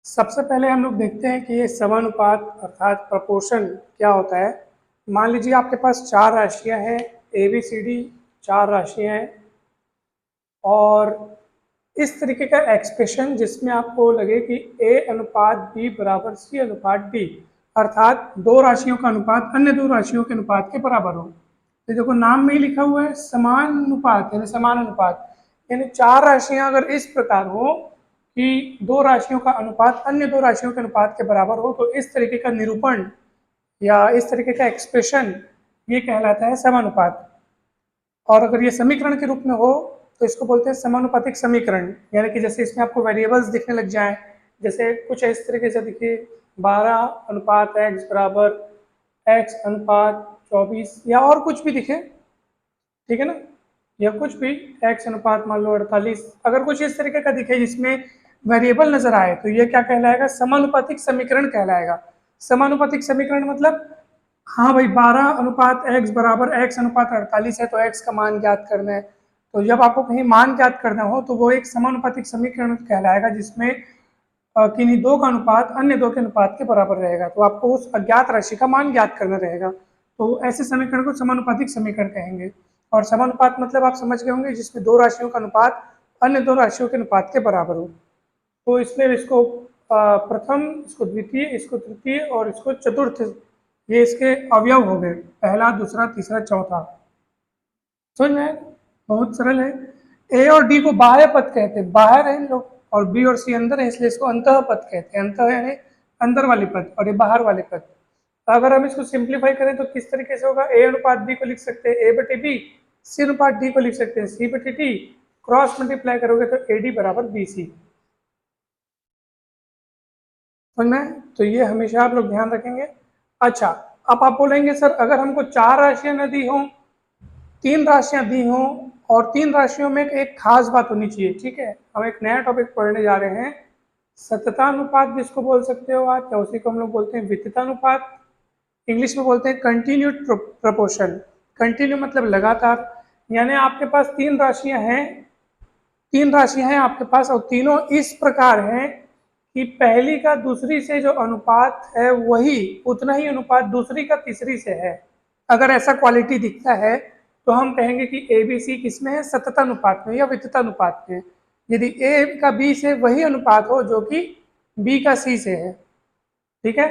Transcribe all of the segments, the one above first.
सबसे पहले हम लोग देखते हैं कि ये समानुपात अर्थात प्रपोर्शन क्या होता है। मान लीजिए आपके पास चार राशियां हैं, ए बी सी डी चार राशियां हैं, और इस तरीके का एक्सप्रेशन जिसमें आपको लगे कि ए अनुपात बी बराबर सी अनुपात डी, अर्थात दो राशियों का अनुपात अन्य दो राशियों के अनुपात के बराबर हो। तो देखो नाम में ही लिखा हुआ है समानुपात यानी समान अनुपात, यानी चार राशियां अगर इस प्रकार हो कि दो राशियों का अनुपात अन्य दो राशियों के अनुपात के बराबर हो, तो इस तरीके का निरूपण या इस तरीके का एक्सप्रेशन ये कहलाता है समानुपात। और अगर ये समीकरण के रूप में हो तो इसको बोलते हैं समानुपातिक समीकरण, यानी कि जैसे इसमें आपको वेरिएबल्स दिखने लग जाएं, जैसे कुछ इस तरीके से देखिए 12 अनुपात x बराबर x अनुपात 24 या और कुछ भी दिखे, ठीक है ना, या कुछ भी x अनुपात मान लो 48, अगर कुछ इस तरीके का दिखे जिसमें वेरिएबल नजर आए तो ये क्या कहलाएगा, समानुपातिक समीकरण कहलाएगा। समानुपातिक समीकरण मतलब हाँ भाई 12 अनुपात x बराबर x अनुपात 48 है तो x का मान ज्ञात करना है। तो जब आपको कहीं मान ज्ञात करना हो तो वो एक समानुपातिक समीकरण कहलाएगा जिसमें किन्हीं दो का अनुपात अन्य दो के अनुपात के बराबर रहेगा, तो आपको उस अज्ञात राशि का मान ज्ञात करना रहेगा। तो ऐसे समीकरण को समानुपातिक समीकरण कहेंगे। और समानुपात मतलब आप समझ गए होंगे जिसमें दो राशियों का अनुपात अन्य दो राशियों के अनुपात के बराबर हो। तो इसमें इसको प्रथम, इसको द्वितीय, इसको तृतीय और इसको चतुर्थ, ये इसके अवयव हो गए, पहला दूसरा तीसरा चौथा। समझ में आया? बहुत सरल है। ए और डी को बाह्य पद कहते हैं, बाहर है इन लोग, और बी और सी अंदर है इसलिए इसको अंतः पद कहते हैं। अंतः यानी अंदर वाले पद और ये बाहर वाले पद। अगर हम इसको सिंप्लीफाई करें तो किस तरीके से होगा, ए अनुपात बी को लिख सकते हैं ए बटे बी, सी अनुपात डी को लिख सकते हैं सी बटे डी, क्रॉस मल्टीप्लाई करोगे तो ए डी बराबर बी सी। समझ में? तो ये हमेशा आप लोग ध्यान रखेंगे। अच्छा, अब आप बोलेंगे सर अगर हमको चार राशियां न दी हों, तीन राशियां दी हों, और तीन राशियों में एक खास बात होनी चाहिए, ठीक है। हम एक नया टॉपिक पढ़ने जा रहे हैं, सततानुपात जिसको बोल सकते हो आप, या उसी को हम लोग बोलते हैं वित्तानुपात, इंग्लिश में बोलते हैं कंटिन्यूड प्रपोर्शन। कंटिन्यू मतलब लगातार, यानी आपके पास तीन राशियां हैं, तीन राशियां हैं आपके पास और तीनों इस प्रकार हैं कि पहली का दूसरी से जो अनुपात है वही उतना ही अनुपात दूसरी का तीसरी से है। अगर ऐसा क्वालिटी दिखता है तो हम कहेंगे कि ए बी सी किसमें है, सततानुपात में या वित्तानुपात में। यदि ए का बी से वही अनुपात हो जो कि बी का सी से है, ठीक है।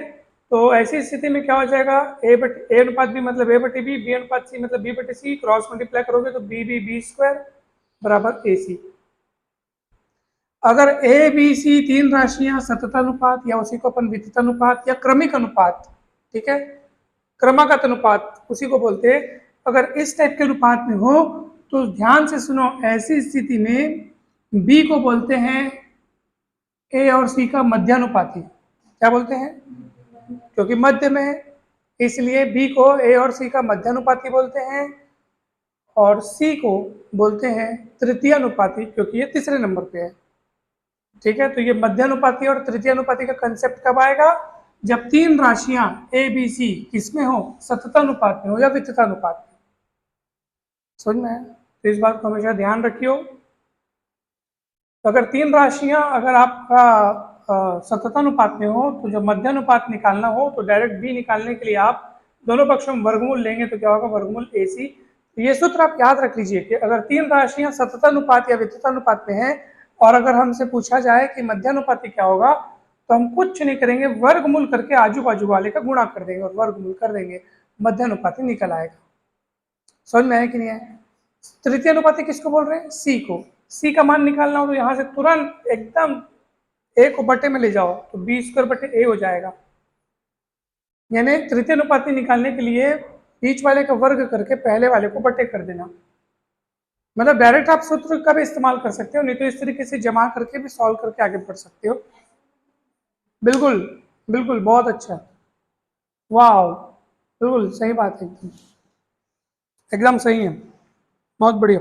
तो ऐसी स्थिति में क्या हो जाएगा, ए अनुपात बी मतलब ए बटे बी अनुपात सी मतलब बी बटे सी, क्रॉस मल्टीप्लाई करोगे तो बी स्क्वायर बराबर ए सी। अगर ए बी सी तीन राशियां सततानुपात या उसी को अपन वित्तानुपात या क्रमिक अनुपात, ठीक है, क्रमागत अनुपात उसी को बोलते हैं, अगर इस टाइप के अनुपात में हो तो ध्यान से सुनो, ऐसी स्थिति में बी को बोलते हैं ए और सी का मध्यानुपाती। क्या बोलते हैं, क्योंकि मध्य में है इसलिए बी को ए और सी का मध्यानुपाती बोलते हैं, और सी को बोलते हैं तृतीय अनुपाती क्योंकि ये तीसरे नंबर पे है, ठीक है। तो ये मध्यानुपाती और तृतीय अनुपाती का कंसेप्ट कब आएगा, जब तीन राशियां ए बी सी किसमें हो, सततानुपात में हो या वित्तानुपात में। समझ में है? तो इस बात को हमेशा ध्यान रखियो। तो अगर तीन राशियां अगर आपका सततानुपात में हो तो जब मध्यानुपात निकालना हो तो डायरेक्ट बी निकालने के लिए आप दोनों पक्षों में वर्गमूल लेंगे तो क्या होगा, वर्गमूल ए सी। तो ये सूत्र आप याद रख लीजिए कि अगर तीन राशियां सततानुपात या वित्तानुपात में हैं और अगर हमसे पूछा जाए कि मध्यानुपाती क्या होगा तो हम कुछ नहीं करेंगे, वर्गमूल करके आजू बाजू वाले का गुणा कर देंगे और वर्गमूल कर देंगे, मध्यानुपाती निकल आएगा। समझ में है कि नहीं है? तृतीय अनुपाती किसको बोल रहे हैं, सी को। सी का मान निकालना हो तो यहाँ से तुरंत एकदम ए को बटे में ले जाओ तो बी स्क्वायर बटे ए हो जाएगा, यानी तृतीय अनुपाती निकालने के लिए बीच वाले का वर्ग करके पहले वाले को बटे कर देना। मतलब डायरेक्ट आप सूत्र का भी इस्तेमाल कर सकते हो, नहीं तो इस तरीके से जमा करके भी सॉल्व करके आगे बढ़ सकते हो। बिल्कुल बिल्कुल, बहुत अच्छा, वाह, बिल्कुल सही बात है, एकदम एकदम सही है, बहुत बढ़िया।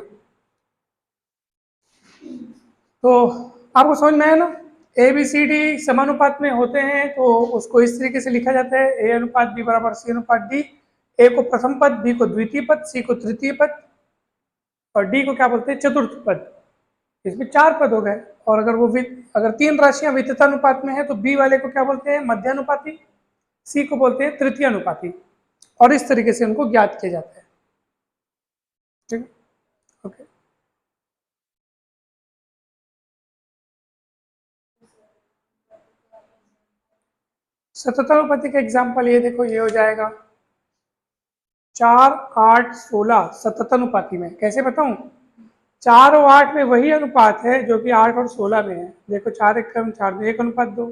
तो आपको समझ में आया ना, ए बी सी डी समानुपात में होते हैं तो उसको इस तरीके से लिखा जाता है, ए अनुपात बी बराबर सी अनुपात डी। ए को प्रथम पद, बी को द्वितीय पद, सी को तृतीय पद और डी को क्या बोलते हैं, चतुर्थ पद। इसमें 4 पद हो गए। और अगर वो अगर 3 राशियां वित्तानुपात में है तो बी वाले को क्या बोलते हैं? मध्यानुपाती, सी को बोलते हैं तृतीयानुपाती, और इस तरीके से उनको ज्ञात किया जाता है। ठीक, ओके। सततानुपाती का एग्जाम्पल ये देखो, ये हो जाएगा 4, 8, 16 सततानुपाती में। कैसे बताऊं? 4 और 8 में वही अनुपात है जो कि 8 और 16 में है। देखो 4 एक कम 4 में 1 अनुपात 2,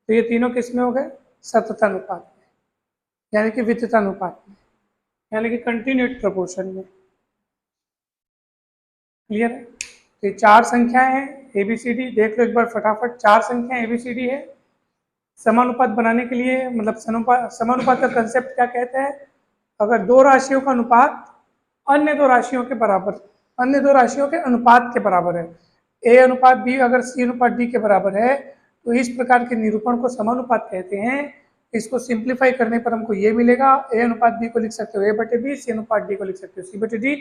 तो ये तीनों किस में हो गए? सततानुपात में, यानी कि वित्तानुपात में, यानी कि कंटिन्यूट प्रोपोर्शन में। क्लियर है? तो ये 4 संख्याएं हैं ABCD, देख लो एक बार फटाफट। 4 संख्याएं ABCD है। समानुपात बनाने के लिए, मतलब समानुपात का कंसेप्ट क्या कहता है? अगर दो राशियों का अनुपात अन्य दो राशियों के बराबर, अन्य दो राशियों के अनुपात के बराबर है, A अनुपात B अगर C अनुपात D के बराबर है, तो इस प्रकार के निरूपण को समानुपात कहते हैं। इसको सिंप्लीफाई करने पर हमको ये मिलेगा, A अनुपात B को लिख सकते हो A बटे B, C अनुपात D को लिख सकते हो C बटे D,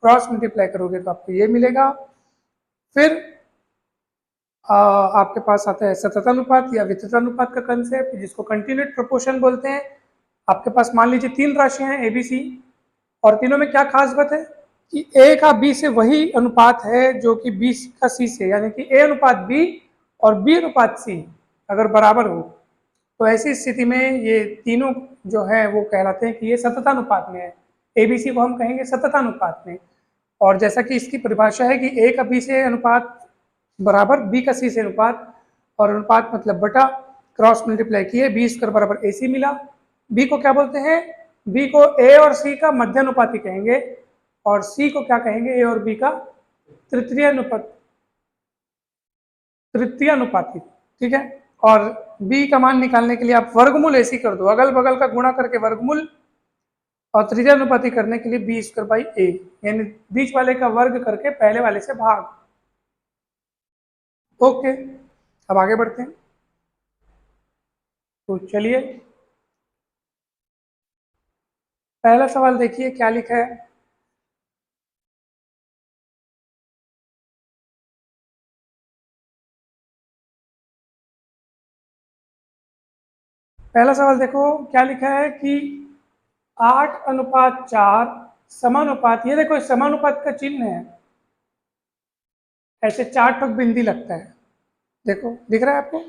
क्रॉस मल्टीप्लाई करोगे तो आपको ये मिलेगा। फिर आपके पास आता है सततानुपात या वित्तानुपात का कंसेप्ट, जिसको कंटिन्यूट प्रोपोर्शन बोलते हैं। आपके पास मान लीजिए 3 राशियां हैं ABC, और तीनों में क्या खास बात है कि A का B से वही अनुपात है जो कि B का C से, यानी कि A अनुपात B और B अनुपात C अगर बराबर हो, तो ऐसी स्थिति में ये तीनों जो है वो कहलाते हैं कि ये सततानुपात में है। ABC को हम कहेंगे सततानुपात में। और जैसा कि इसकी परिभाषा है कि A का B से अनुपात बराबर B का C से अनुपात, और अनुपात मतलब बटा, क्रॉस मल्टीप्लाई किए, B स्क्वायर बराबर AC मिला। B को क्या बोलते हैं? B को A और C का मध्यानुपाती कहेंगे, और C को क्या कहेंगे? A और B का तृतीयानुपाती। ठीक है। और B का मान निकालने के लिए आप वर्गमूल AC कर दो, अगल बगल का गुणा करके वर्गमूल, और तृतीयानुपाती करने के लिए B स्क्वायर बाई A, यानी बीच वाले का वर्ग करके पहले वाले से भाग। ओके, अब आगे बढ़ते हैं। तो चलिए, पहला सवाल देखिए क्या लिखा है। पहला सवाल देखो क्या लिखा है कि 8:4 समानुपात, ये देखो समानुपात का चिन्ह है, ऐसे 4 ठोक बिंदी लगता है, देखो दिख रहा है आपको?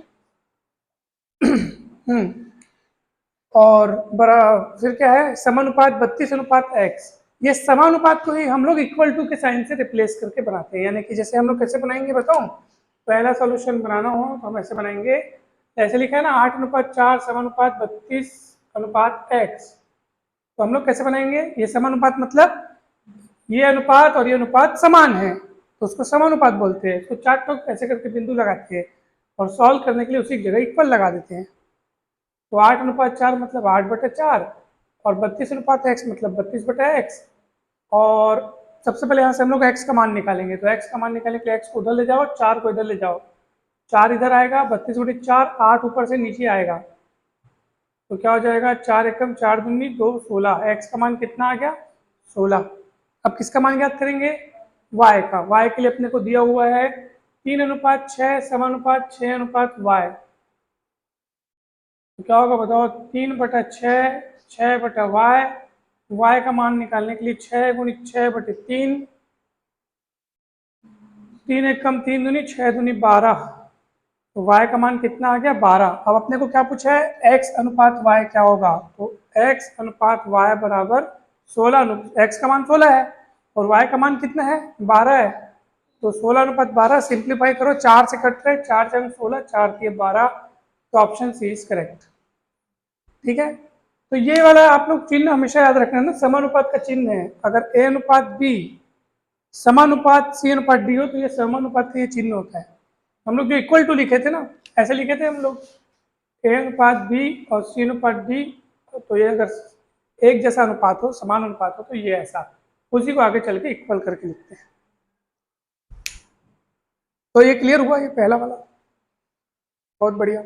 और बड़ा फिर क्या है? समानुपात 32:x। ये समानुपात को ही हम लोग इक्वल टू के साइन से रिप्लेस करके बनाते हैं, यानी कि जैसे हम लोग कैसे बनाएंगे बताओ? पहला सॉल्यूशन बनाना हो तो हम ऐसे बनाएंगे, ऐसे लिखा है ना 8:4 समानुपात 32:x, तो हम लोग कैसे बनाएंगे? ये समानुपात मतलब ये अनुपात और ये अनुपात समान है, तो उसको समानुपात बोलते हैं। इसको 4 ठोक ऐसे करके बिंदु लगाते हैं, और सॉल्व करने के लिए उसी जगह इक्वल लगा देते हैं। तो 8:4 मतलब 8/4, और 32:x मतलब 32/x। और सबसे पहले यहाँ से हम लोग x का मान निकालेंगे, तो x का मान निकालने के लिए x को उधर ले जाओ, 4 को इधर ले जाओ, 4 इधर आएगा, 32/4, 8 ऊपर से नीचे आएगा, तो क्या हो जाएगा? 4 एकम 4 दूनी 2, 16। x का मान कितना आ गया? 16। अब किसका मान ज्ञात करेंगे? y का। y के लिए अपने को दिया हुआ है 3:6 समानुपात 6:y, तो क्या होगा बताओ? 3/6, 6/y। y का मान निकालने के लिए 6 × 6/3, 3 एकम 3 दूनी 6 दूनी 12, तो y का मान कितना आ गया? 12। अब अपने को क्या पूछा है? x अनुपात y क्या होगा? तो x अनुपात y बराबर 16, x का मान 16 है और y का मान कितना है? 12 है, तो 16:12 सिंप्लीफाई करो, 4 से कट रहे, 4 × 16, 4 × 12, तो ऑप्शन सी इज करेक्ट। ठीक है, तो ये वाला आप लोग चिन्ह हमेशा याद रखना ना, समानुपात का चिन्ह है। अगर A अनुपात B समानुपात C अनुपात D हो तो ये समानुपात का ये चिन्ह होता है। हम लोग जो इक्वल टू लिखे थे ना, ऐसे लिखे थे हम लोग, A अनुपात B और C अनुपात D, तो ये अगर एक जैसा अनुपात हो, समान अनुपात हो, तो ये ऐसा, उसी को आगे चल के इक्वल करके लिखते हैं। तो ये क्लियर हुआ, ये पहला वाला, बहुत बढ़िया।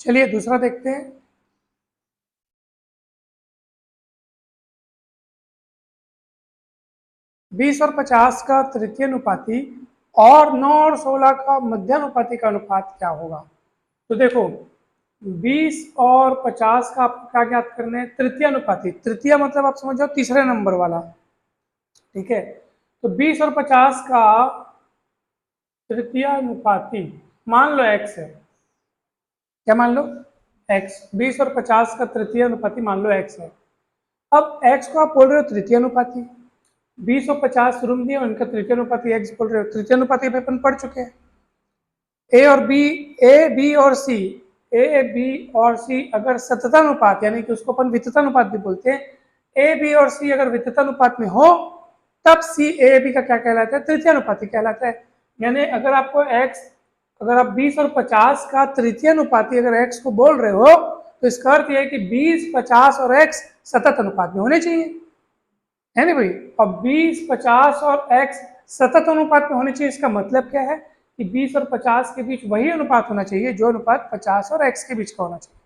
चलिए दूसरा देखते हैं। 20 और 50 का तृतीय अनुपाती और 9 और 16 का मध्यानुपाती का अनुपात क्या होगा? तो देखो 20 और 50 का आपको क्या ज्ञात करना है? तृतीय अनुपाती, तृतीय मतलब आप समझ जाओ तीसरे नंबर वाला, ठीक है। तो 20 और 50 का तृतीय अनुपाती मान लो x है, क्या मान लो? x। 20 और 50 का तृतीय अनुपाती मान लो x है। अब x को आप बोल रहे हो तृतीय अनुपाती, 20 और 50 रूम दिए, उनका तृतीय अनुपाती x बोल रहे हो। तृतीय अनुपाती पे अपन पढ़ चुके हैं। ए और बी, ए बी और सी, ए बी और सी अगर सततानुपात यानी कि उसको अपन विततानुपात भी बोलते हैं, ए बी और सी अगर विततानुपात में हो तब सी ए बी का क्या कहलाता है? तृतीय अनुपाती कहलाता है। यानी अगर आपको x, अगर आप 20 और 50 का तृतीय अनुपाती अगर x को बोल रहे हो तो इसका अर्थ यह है कि 20, 50 और x सतत अनुपात में होने चाहिए, है ना भाई। और 20, 50 और x सतत अनुपात में होने चाहिए। इसका मतलब क्या है कि 20 और 50 के बीच वही अनुपात होना चाहिए जो अनुपात 50 और x के बीच का होना चाहिए।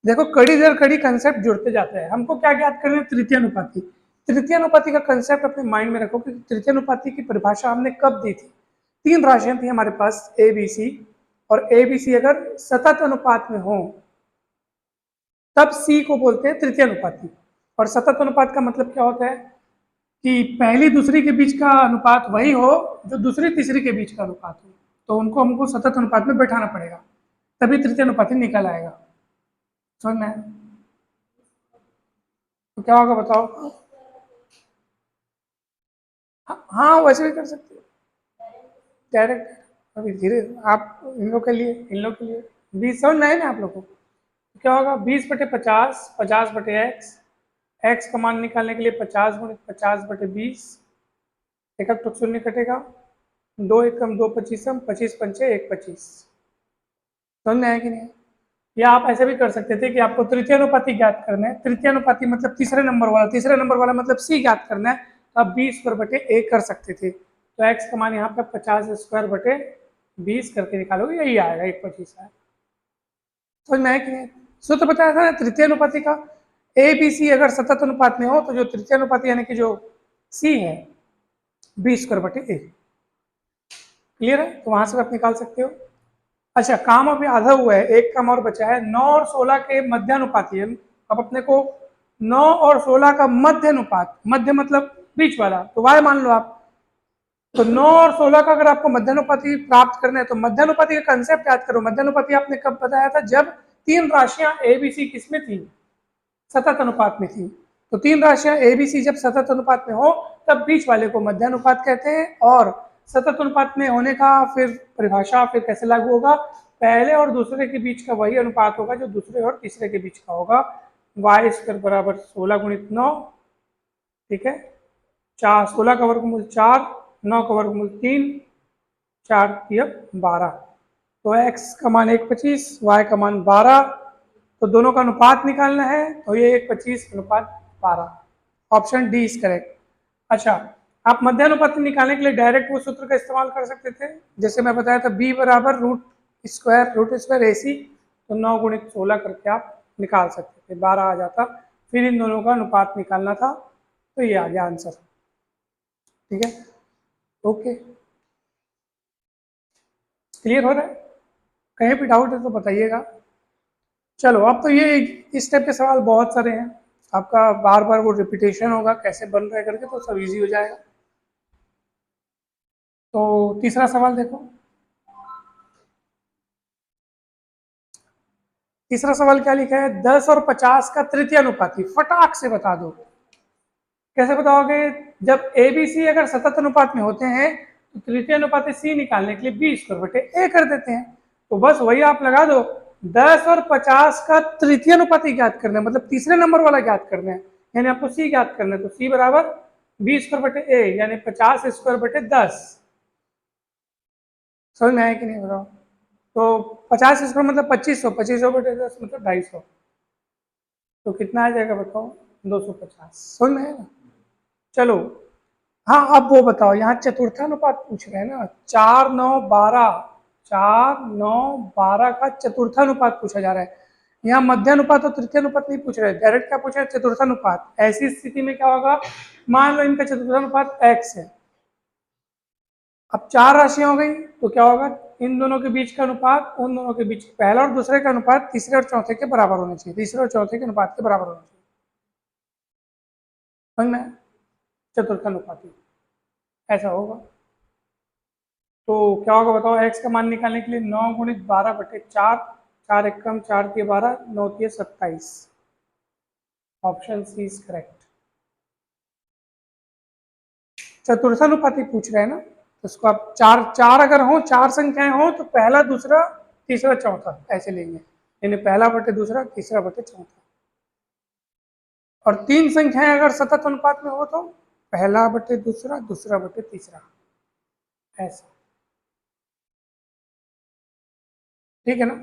देखो कड़ी दर कड़ी कंसेप्ट जुड़ते जाते हैं। हमको क्या ज्ञात करना है? तृतीय अनुपाती। तृतीय अनुपाती का कंसेप्ट अपने माइंड में रखो कि तृतीय अनुपाती की परिभाषा हमने कब दी थी? 3 राशियां थी हमारे पास ए बी सी, और ए बी सी अगर सतत अनुपात में हो तब सी को बोलते हैं तृतीय अनुपाती। और सतत अनुपात का मतलब क्या होता है कि पहली दूसरी के बीच का अनुपात वही हो जो दूसरी तीसरी के बीच का अनुपात हो, तो उनको हमको सतत अनुपात में बैठाना पड़ेगा, तभी तृतीय अनुपाती निकल आएगा। समझ में आया? तो क्या होगा बताओ? हाँ वैसे भी कर सकते हो डायरेक्ट। अभी धीरे आप इन लोग के लिए, इन लोग के लिए 20 समझ में आए ना आप लोग को? तो क्या होगा? 20/50, 50/x, x का मान निकालने के लिए 50 × 50/20, एक तो शून्य कटेगा, 2 एकम 2 पच्चीसम, 25 पंचे 1 25। समझ में आया कि नहीं? या आप ऐसे भी कर सकते थे कि आपको तृतीय अनुपाती ज्ञात करना है, तृतीय अनुपाती मतलब तीसरे नंबर वाला, तीसरे नंबर वाला मतलब सी ज्ञात करना है, तो आप 20/1 कर सकते थे। तो x का मान यहाँ पे 50² करके निकालोगे, यही आएगा 1 25 आएगा। समझ में आया कि नहीं? सूत्र बताया था ना तृतीय अनुपाती का, ए बी सी अगर सतत अनुपात में हो तो जो तृतीय अनुपाती यानी कि जो सी है 20/1। क्लियर है? तो वहां से आप निकाल सकते हो। अच्छा काम अभी आधा हुआ है, एक काम और बचा है। 9 और 16 के मध्यानुपाती है। अब अपने को 9 और 16 का मध्य अनुपात, मध्य मतलब बीच वाला, तो y मान लो आप। तो 9 और 16 का अगर आपको मध्यानुपाती प्राप्त करना है तो मध्यानुपाती का कंसेप्ट याद करो। मध्यानुपाती आपने कब बताया था? जब 3 राशियां ए बी सी किसमें थी? सतत अनुपात में थी। तो 3 राशियां ए बी सी जब सतत अनुपात में हो तब बीच वाले को मध्यानुपात कहते हैं। और सतत अनुपात में होने का फिर परिभाषा फिर कैसे लागू होगा? पहले और दूसरे के बीच का वही अनुपात होगा जो दूसरे और तीसरे के बीच का होगा। y² बराबर 16 × 9, ठीक है। 16 का वर्गमूल 4, 9 का वर्गमूल 3, 4 × 12। तो x का मान 1 25, y का मान 12, तो दोनों का अनुपात निकालना है, तो ये 1 25/12। Option D is correct. अच्छा आप मध्यानुपाती निकालने के लिए डायरेक्ट वो सूत्र का इस्तेमाल कर सकते थे, जैसे मैं बताया था b बराबर रूट स्क्वायर ए सी, तो 9 × 16 करके आप निकाल सकते थे, 12 आ जाता। फिर इन दोनों का अनुपात निकालना था, तो ये आ गया आंसर। ठीक है, ओके, क्लियर हो रहा है? कहीं भी डाउट है तो बताइएगा। चलो अब तो ये इस टाइप के सवाल बहुत सारे हैं, आपका बार बार वो रिपीटेशन होगा कैसे बन रहा है करके, तो सब इजी हो जाएगा। तो तीसरा सवाल देखो। तीसरा सवाल क्या लिखा है? 10 और 50 का तृतीय अनुपाती, फटाक से बता दो। कैसे बताओगे? जब ए बी सी अगर सतत अनुपात में होते हैं तो तृतीय अनुपाती सी निकालने के लिए 20/a कर देते हैं। तो बस वही आप लगा दो। 10 और 50 का तृतीय अनुपाती ज्ञात करना है, मतलब तीसरे नंबर वाला ज्ञात करना है, यानी आपको सी ज्ञात करना है। तो सी बराबर 20/a यानी 50²/10। समझ में आया कि नहीं बताओ? तो 50² मतलब 2500, 2500/10 मतलब 250। तो कितना आ जाएगा बताओ? 250। समझ में है ना? चलो हाँ अब वो बताओ, यहाँ चतुर्थानुपात पूछ रहे हैं ना, 4 9 12, 4, 9, 12 का चतुर्थानुपात पूछा जा रहा है। यहाँ मध्यानुपात और तृतीयानुपात नहीं पूछ रहे, डायरेक्ट क्या पूछ रहे हैं, चतुर्थानुपात। ऐसी स्थिति में क्या होगा, मान लो इनका चतुर्थानुपात x है। अब 4 राशियां हो गई तो क्या होगा, इन दोनों के बीच का अनुपात, उन दोनों के बीच पहला और दूसरे का अनुपात तीसरे और चौथे के बराबर होना चाहिए, तीसरे और चौथे के अनुपात के बराबर होना चाहिए, समझ में, चतुर्थानुपाती ऐसा होगा। तो क्या होगा बताओ, x का मान निकालने के लिए 9 गुणित 12/4, 4 एकम 4 के 12, 9 के 27, ऑप्शन सी इज करेक्ट। चतुर्थानुपाती पूछ रहे हैं ना, तो उसको आप चार अगर हो, 4 संख्याएं हो तो पहला दूसरा तीसरा चौथा ऐसे लेंगे, यानी पहला बटे दूसरा तीसरा बटे चौथा। और 3 संख्याएं अगर सतत अनुपात में हो तो पहला बटे दूसरा दूसरा बटे तीसरा ऐसा, ठीक है ना।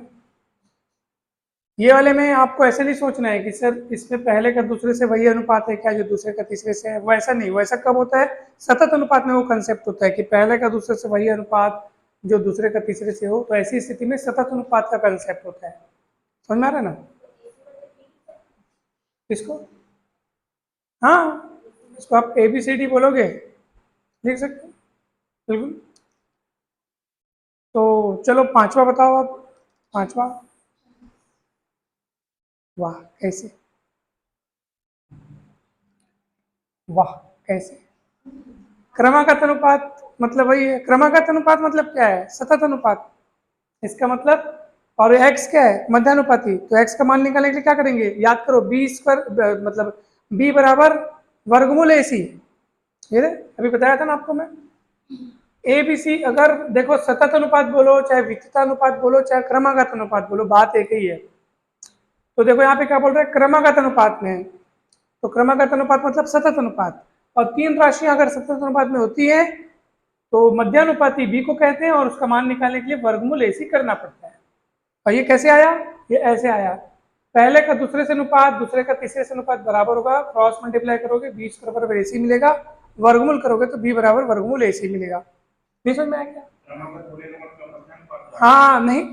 ये वाले में आपको ऐसे नहीं सोचना है कि सर इसमें पहले का दूसरे से वही अनुपात है क्या जो दूसरे का तीसरे से है, वैसा नहीं। वैसा कब होता है, सतत अनुपात में वो कंसेप्ट होता है कि पहले का दूसरे से वही अनुपात जो दूसरे का तीसरे से हो, तो ऐसी स्थिति में सतत अनुपात का कंसेप्ट होता है, समझ में आ रहा है ना। इसको हाँ, इसको आप ABCD बोलोगे लिख सकते हो बिल्कुल। तो चलो पांचवा बताओ आप, पांचवा। वाह कैसे, वाह कैसे, क्रमागत अनुपात मतलब वही है, क्रमागत अनुपात मतलब क्या है, सतत अनुपात, इसका मतलब। और x क्या है, मध्यानुपाती, तो x का मान निकालने के लिए क्या करेंगे, याद करो b² मतलब b बराबर वर्गमूल AC, ये अभी बताया था ना आपको मैं। ABC अगर देखो सतत अनुपात बोलो चाहे विकता अनुपात बोलो चाहे क्रमागत अनुपात बोलो, बात एक ही है। तो देखो यहाँ पे क्या बोल रहे हैं, क्रमागत अनुपात में, तो क्रमागत अनुपात मतलब सतत अनुपात, और 3 राशियां अगर सतत अनुपात में होती है तो मध्यानुपाती B को कहते हैं, और उसका मान निकालने के लिए वर्गमूल AC करना पड़ता है। और ये कैसे आया, ये ऐसे आया, पहले का दूसरे से अनुपात दूसरे का तीसरे से अनुपात बराबर होगा, क्रॉस मल्टीप्लाई करोगे B बराबर AC मिलेगा, वर्गमूल करोगे तो B बराबर वर्गमूल AC मिलेगा। नहीं समझ में आया क्या, हाँ नहीं,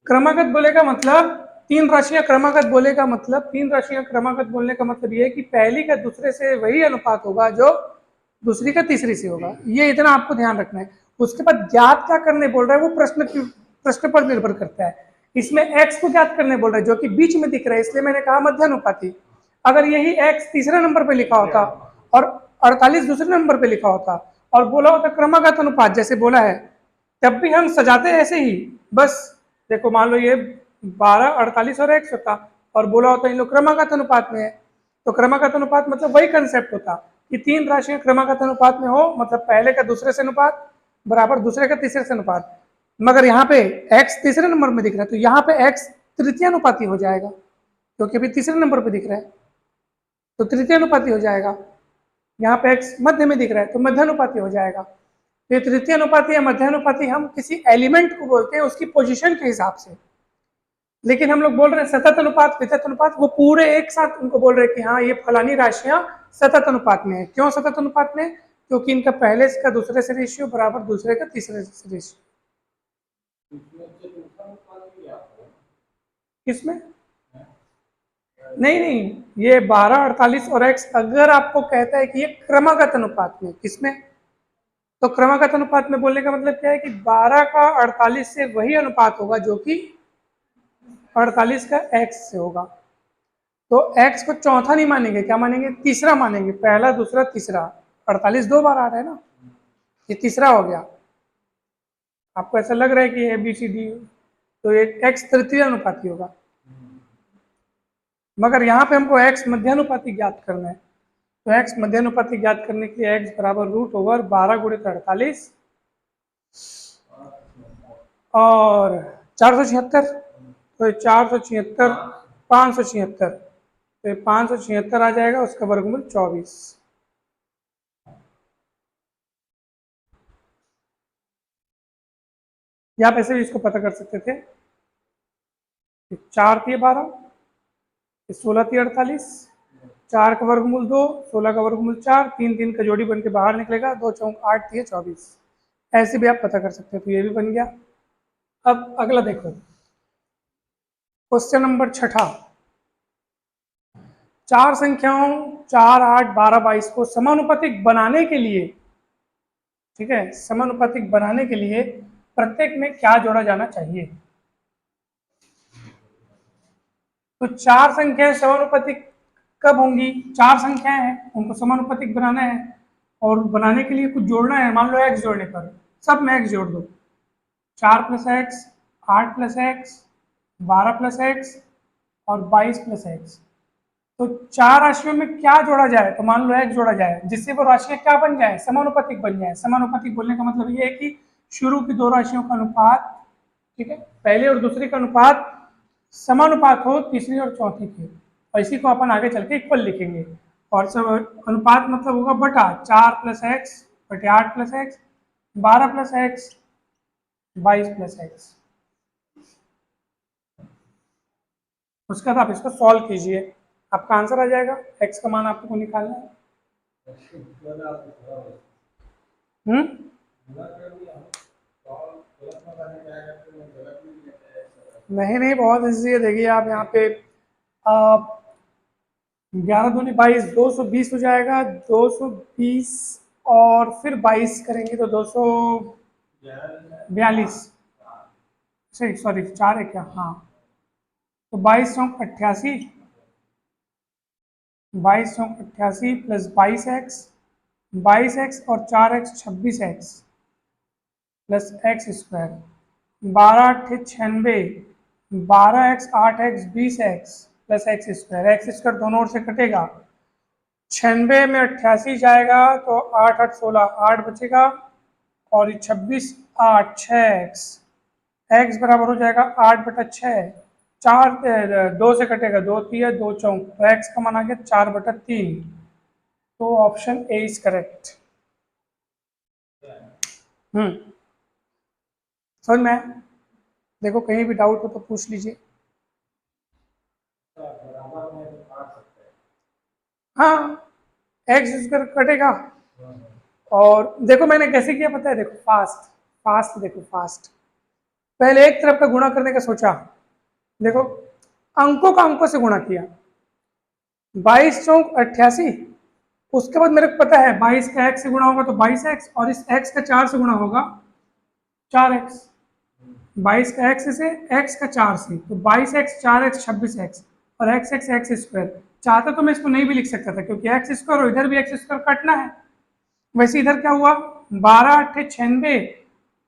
क्रमागत बोलेगा मतलब 3 राशियां क्रमागत बोलेगा मतलब 3 राशियां क्रमागत बोलने का मतलब ये है कि पहली का दूसरे से वही अनुपात होगा जो दूसरी का तीसरी से होगा, ये इतना आपको ध्यान रखना है। उसके बाद ज्ञात क्या करने बोल रहा है वो प्रश्न पर निर्भर करता है। इसमें x को ज्ञात करने बोल रहा है जो कि बीच में दिख रहा है, इसलिए मैंने कहा मध्यानुपाती। अगर यही x तीसरे नंबर पे लिखा होता और 48 दूसरे नंबर पे लिखा होता और बोला होता क्रमागत अनुपात जैसे बोला है, तब भी हम सजाते ऐसे ही, बस देखो मान लो ये 12, 48 और x होता और बोला होता इन लोग क्रमागत अनुपात में है, तो क्रमागत अनुपात मतलब वही कंसेप्ट होता कि 3 राशियां क्रमागत अनुपात में हो, मतलब पहले का दूसरे से अनुपात बराबर दूसरे का तीसरे से अनुपात। मगर यहाँ पे x तीसरे नंबर में दिख रहा है तो यहाँ पे x तृतीय अनुपाती हो जाएगा, क्योंकि अभी तीसरे नंबर पे दिख रहा है तो तृतीय अनुपाती हो जाएगा। यहाँ पे x मध्य में दिख रहा है तो मध्यानुपाती हो जाएगा। तो ये तृतीय अनुपाती या मध्यानुपाती हम किसी एलिमेंट को बोलते हैं उसकी पोजीशन के हिसाब से, लेकिन हम लोग बोल रहे हैं सतत अनुपात वितत अनुपात, वो पूरे एक साथ उनको बोल रहे हैं कि हाँ ये फलानी राशियां सतत अनुपात में है। क्यों सतत अनुपात में, क्योंकि इनका पहले का दूसरे से रेशियो बराबर दूसरे का तीसरे से रेशियो। किसमें, नहीं नहीं, ये 12, 48 और x अगर आपको कहता है कि ये क्रमागत अनुपात में, किसमें, तो क्रमागत अनुपात में बोलने का मतलब क्या है कि 12 का 48 से वही अनुपात होगा जो कि 48 का x से होगा। तो x को चौथा नहीं मानेंगे, क्या मानेंगे, तीसरा मानेंगे, पहला दूसरा तीसरा, 48 2 बार आ रहा है ना, ये तीसरा हो गया। आपको ऐसा लग रहा है कि ABCD, तो ये x तृतीय अनुपाती होगा, मगर यहाँ पे हमको x मध्यानुपाती ज्ञात करना है। तो x मध्यानुपाती ज्ञात करने के लिए x बराबर √12 गुणित 48 और 476, तो 476 576, तो 576 आ जाएगा, उसका वर्गमूल 24। आप ऐसे भी इसको पता कर सकते थे, 4 × 12, 16 × 48, 4 का वर्गमूल 2, 16 का वर्गमूल 4, 3 3 का जोड़ी बन के बाहर निकलेगा, 2 चौक 8 × 24, ऐसे भी आप पता कर सकते हो। तो ये भी बन गया। अब अगला देखो, क्वेश्चन नंबर 6, चार संख्याओं 4, 8, 12, 22 को समानुपातिक बनाने के लिए, ठीक है, समानुपातिक बनाने के लिए प्रत्येक में क्या जोड़ा जाना चाहिए? तो चार संख्याएं समानुपातिक कब होंगी? चार संख्याएं हैं, उनको समानुपातिक बनाना है और बनाने के लिए कुछ जोड़ना है। मान लो एक्स जोड़ने पर, सब में एक्स जोड़ दो। 4 plus x, 8 plus x, 12 plus x और 22 प्लस एक्स। तो चार राशियों में क्या जोड़ा जाए? तो मान लो एक्स जोड़ा जाए, जिससे वो राशियां क्या बन जाए? समानुपातिक बन जाए। समानुपातिक बोलने का मतलब ये है कि शुरू की दो राशियों का अनुपात, ठीक है, पहले और दूसरे का अनुपात समानुपात हो तीसरी और चौथी के, और इसी को अपन आगे चल के इक्वल लिखेंगे। और सब अनुपात मतलब होगा बटा 4 प्लस एक्स बटे 8 plus x, 12 plus x, 22 plus x. उसके बाद आप इसको सॉल्व कीजिए, आपका आंसर आ जाएगा। एक्स का मान आपको निकालना है। हम्म, नहीं नहीं, बहुत ईजी है। देखिए आप यहाँ पे 11 दूनी 22, 220 हो जाएगा। 220 और फिर 22 करेंगे तो 242, सही, सॉरी 4 है क्या? हाँ, तो 22 चौक 88, 22 चौक 88 प्लस 22x, 22x और 4x 26x plus x square, 12 अट्ठे 96, 12x 8x 20x plus x square. X square दोनों ओर से कटेगा, 96 में 88 जाएगा तो 8 8 16, 8 बचेगा और ये 26 8 6x, एक्स बराबर हो जाएगा 8 बटा 6, 4 2 से कटेगा, 2 3 2 चौक, तो एक्स का मान आ गया 4 बटा 3। तो ऑप्शन ए इज करेक्ट। समझ में आया? देखो कहीं भी डाउट हो तो पूछ लीजिए। हाँ, एक्स स्क्वायर कटेगा। और देखो मैंने कैसे किया पता है? देखो फास्ट, फास्ट देखो फास्ट। पहले एक तरफ का गुणा करने का सोचा, देखो अंकों का अंकों से गुणा किया, 22 चौक 88। उसके बाद मेरे को पता है 22 का एक्स से गुणा होगा तो 22x, और इस x का 4 से गुणा होगा 4x। 22 का x से, x का 4 से, तो 22x 4x 26x और x x एक्स स्क्वायर। चाहता तो मैं इसको नहीं भी लिख सकता था, क्योंकि एक्स स्क्वायर और इधर भी एक्स स्क्वायर कटना है। वैसे इधर क्या हुआ, 12 अट्ठे 96,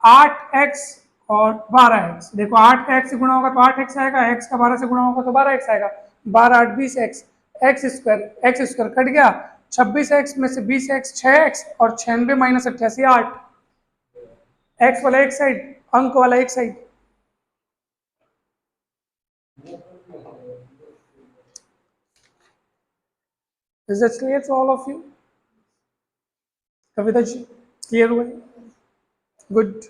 8x और 12x। देखो 8 का x से गुणा होगा तो 8x आएगा, x का 12 से गुणा होगा तो 12x आएगा। 12 8 20x, एक्स स्क्वायर कट गया, 26x में से 20x 6x और 96 माइनस 88 8। एक्स वाला एक साइड, अंक वाला एक side. Is that clear to all of you? Kavita ji, clear हुआ? गुड।